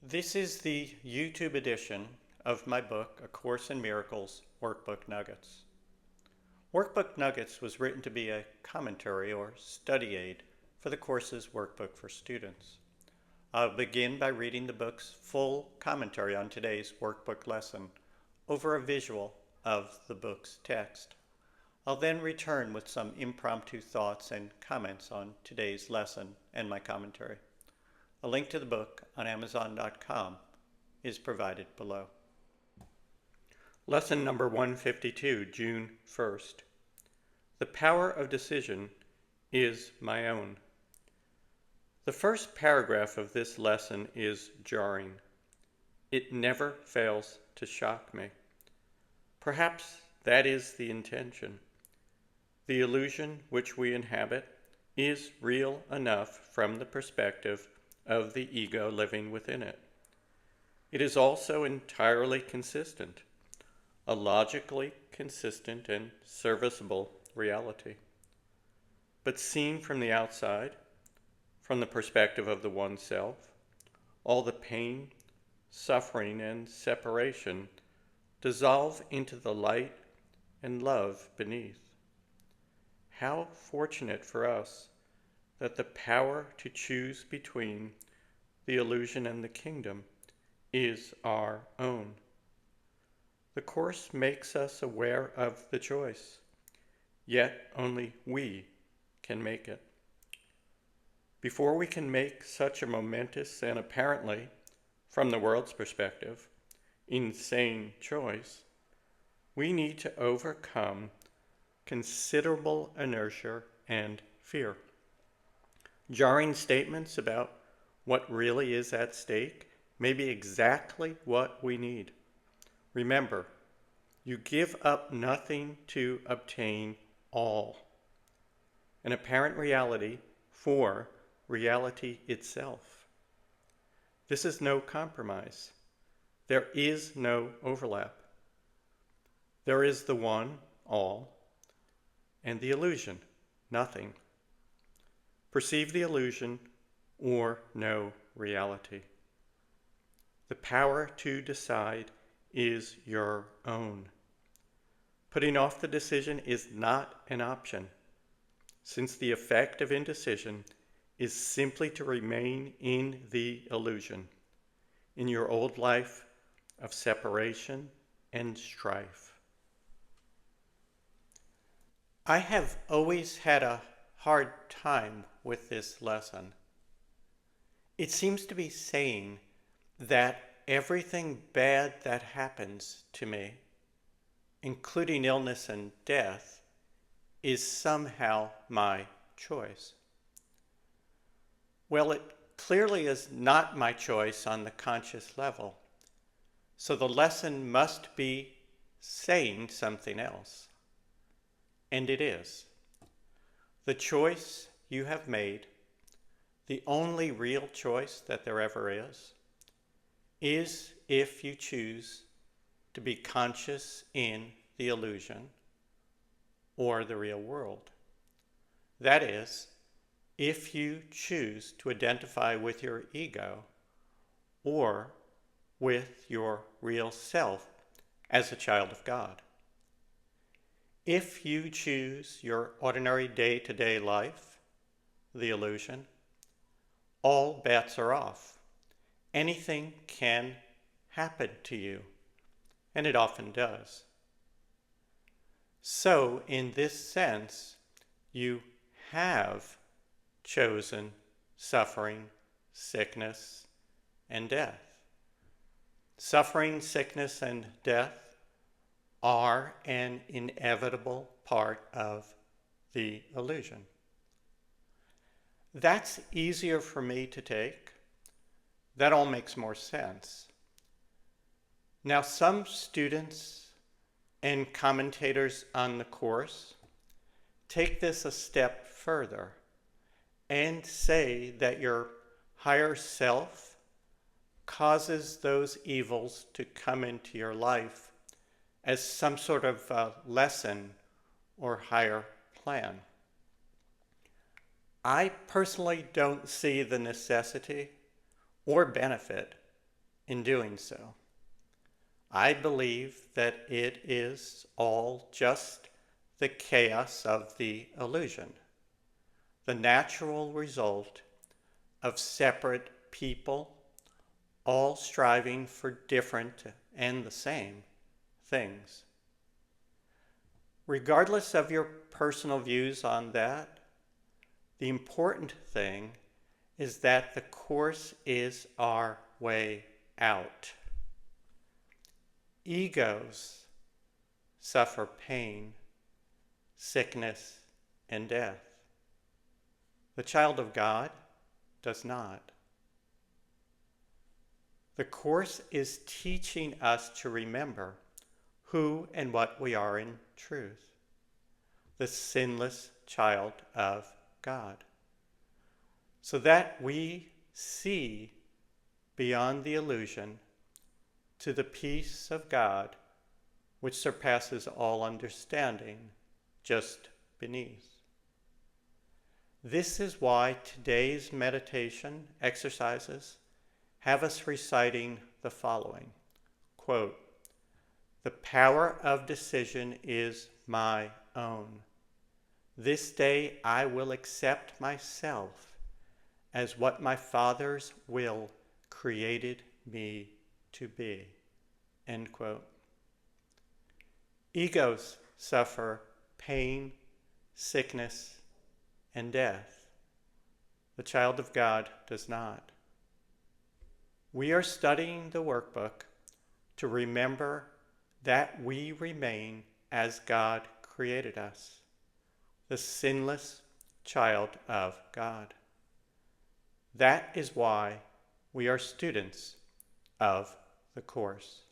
This is the YouTube edition of my book, A Course in Miracles Workbook Nuggets. Workbook Nuggets was written to be a commentary or study aid for the course's workbook for students. I'll begin by reading the book's full commentary on today's workbook lesson over a visual of the book's text. I'll then return with some impromptu thoughts and comments on today's lesson and my commentary. A link to the book on Amazon.com is provided below. Lesson number 152, June 1st. The power of decision is my own. The first paragraph of this lesson is jarring. It never fails to shock me. Perhaps that is the intention. The illusion which we inhabit is real enough from the perspective of the ego living within it. It is also entirely consistent, a logically consistent and serviceable reality. But seen from the outside, from the perspective of the oneself, all the pain, suffering, and separation dissolve into the light and love beneath. How fortunate for us that the power to choose between the illusion and the kingdom is our own. The Course makes us aware of the choice, yet only we can make it. Before we can make such a momentous and apparently, from the world's perspective, insane choice, we need to overcome considerable inertia and fear. Jarring statements about what really is at stake may be exactly what we need. Remember, you give up nothing to obtain all. An apparent reality for reality itself. This is no compromise. There is no overlap. There is the one, all, and the illusion, nothing. Perceive the illusion or no reality. The power to decide is your own. Putting off the decision is not an option, since the effect of indecision is simply to remain in the illusion, in your old life of separation and strife. I have always had a hard time with this lesson. It seems to be saying that everything bad that happens to me, including illness and death, is somehow my choice. Well, it clearly is not my choice on the conscious level, so the lesson must be saying something else. And it is. The choice you have made, the only real choice that there ever is if you choose to be conscious in the illusion or the real world. That is, if you choose to identify with your ego or with your real self as a child of God. If you choose your ordinary day-to-day life, the illusion, all bets are off. Anything can happen to you, and it often does. So, in this sense, you have chosen suffering, sickness, and death. Suffering, sickness, and death are an inevitable part of the illusion. That's easier for me to take. That all makes more sense. Now, some students and commentators on the Course take this a step further and say that your higher self causes those evils to come into your life as some sort of lesson or higher plan. I personally don't see the necessity or benefit in doing so. I believe that it is all just the chaos of the illusion, the natural result of separate people all striving for different and the same things. Regardless of your personal views on that, the important thing is that the Course is our way out. Egos suffer pain, sickness, and death. The child of God does not. The Course is teaching us to remember who and what we are in truth, the sinless child of God, so that we see beyond the illusion to the peace of God which surpasses all understanding just beneath. This is why today's meditation exercises have us reciting the following, quote, "The power of decision is my own. This day I will accept myself as what my Father's will created me to be." End quote. Egos suffer pain, sickness, and death. The child of God does not. We are studying the workbook to remember that we remain as God created us, the sinless child of God. That is why we are students of the Course.